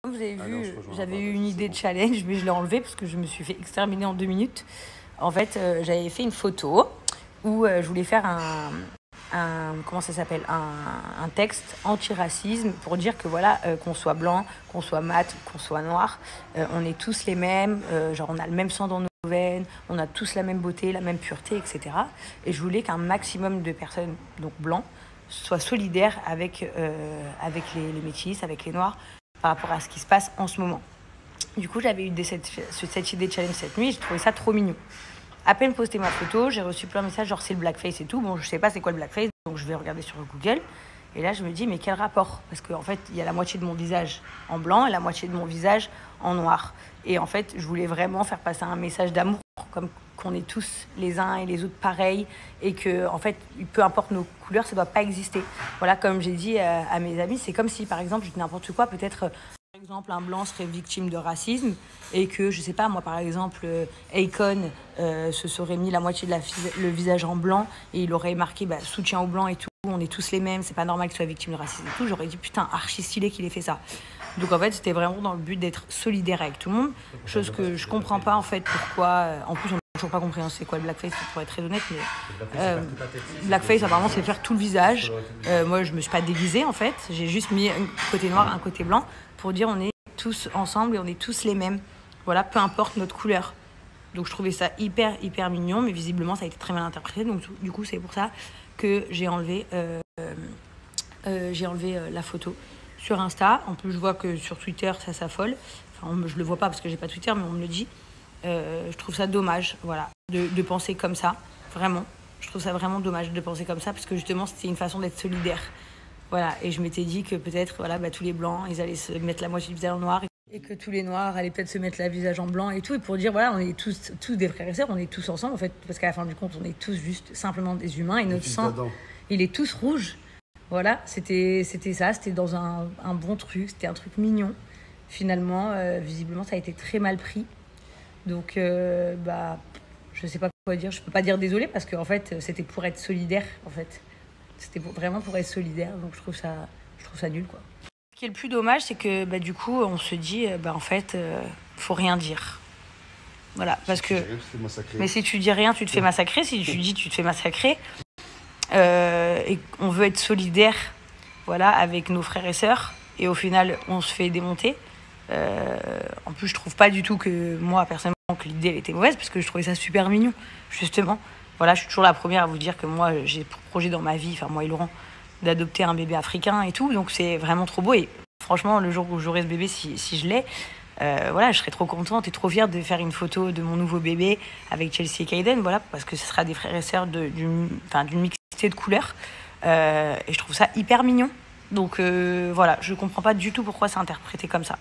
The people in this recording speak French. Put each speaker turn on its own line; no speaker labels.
Comme vous avez vu,
non,
j'avais eu une idée de challenge, mais je l'ai enlevée parce que je me suis fait exterminer en 2 minutes. En fait, j'avais fait une photo où je voulais faire comment ça s'appelle, un texte anti-racisme pour dire que voilà, qu'on soit blanc, qu'on soit mat, qu'on soit noir, on est tous les mêmes, genre on a le même sang dans nos veines, on a tous la même beauté, la même pureté, etc. Et je voulais qu'un maximum de personnes, donc blancs, soient solidaires avec les métis, avec les noirs, par rapport à ce qui se passe en ce moment. Du coup, j'avais eu cette idée de challenge cette nuit et j'ai trouvé ça trop mignon. À peine posté ma photo, j'ai reçu plein de messages genre c'est le blackface et tout. Bon, je sais pas c'est quoi le blackface, donc je vais regarder sur Google. Et là, je me dis, mais quel rapport? Parce qu'en fait, il y a la moitié de mon visage en blanc et la moitié de mon visage en noir. Et en fait, je voulais vraiment faire passer un message d'amour, comme qu'on est tous les uns et les autres pareils, et que, en fait, peu importe nos couleurs, ça doit pas exister. Voilà, comme j'ai dit à mes amis, c'est comme si, par exemple, je dis n'importe quoi, peut-être... Par exemple, un blanc serait victime de racisme et que, je sais pas, moi, par exemple, Akon se serait mis la moitié de le visage en blanc et il aurait marqué soutien aux blancs et tout, on est tous les mêmes, c'est pas normal qu'il soit victime de racisme et tout. J'aurais dit, putain, archi stylé qu'il ait fait ça. Donc, en fait, c'était vraiment dans le but d'être solidaire avec tout le monde, chose que je comprends pas, en fait, pourquoi. En plus, on n'a toujours pas compris c'est quoi le blackface, pour être très honnête, mais blackface, apparemment, c'est faire tout le visage. Moi, je me suis pas déguisée, en fait, j'ai juste mis un côté noir, un côté blanc, pour dire on est tous ensemble et on est tous les mêmes. Voilà, peu importe notre couleur. Donc je trouvais ça hyper mignon, mais visiblement ça a été très mal interprété. Donc du coup c'est pour ça que j'ai enlevé la photo sur Insta. En plus je vois que sur Twitter ça s'affole. Enfin je le vois pas parce que j'ai pas Twitter, mais on me le dit. Je trouve ça dommage, voilà, de penser comme ça, vraiment. Je trouve ça vraiment dommage de penser comme ça parce que justement c'était une façon d'être solidaire. Voilà, et je m'étais dit que peut-être voilà, tous les blancs, ils allaient se mettre la moitié du visage en noir et que tous les noirs allaient peut-être se mettre le visage en blanc et tout. Et pour dire, voilà, on est tous des frères et sœurs, on est tous ensemble, en fait, parce qu'à la fin du compte, on est tous juste simplement des humains et notre sang, il est tous rouge. Voilà, c'était ça, c'était dans un bon truc, c'était un truc mignon. Finalement, visiblement, ça a été très mal pris. Donc, je sais pas quoi dire, je peux pas dire désolé parce qu'en fait, c'était pour être solidaire, en fait. C'était vraiment pour être solidaire, donc je trouve ça nul, quoi. Ce qui est le plus dommage, c'est que du coup, on se dit, en fait, faut rien dire. Voilà, parce que... Mais si tu dis rien, tu te fais massacrer. Si tu dis, tu te fais massacrer. Et on veut être solidaire, voilà, avec nos frères et sœurs. Et au final, on se fait démonter. En plus, je trouve pas du tout que, moi, personnellement, que l'idée, elle était mauvaise, parce que je trouvais ça super mignon, justement. Voilà, je suis toujours la première à vous dire que moi, j'ai pour projet dans ma vie, enfin moi et Laurent, d'adopter un bébé africain et tout. Donc c'est vraiment trop beau. Et franchement, le jour où j'aurai ce bébé, si je l'ai, voilà, je serai trop contente et trop fière de faire une photo de mon nouveau bébé avec Chelsea et Kaiden, voilà, parce que ce sera des frères et sœurs d'une mixité de couleurs. Et je trouve ça hyper mignon. Donc voilà, je comprends pas du tout pourquoi c'est interprété comme ça.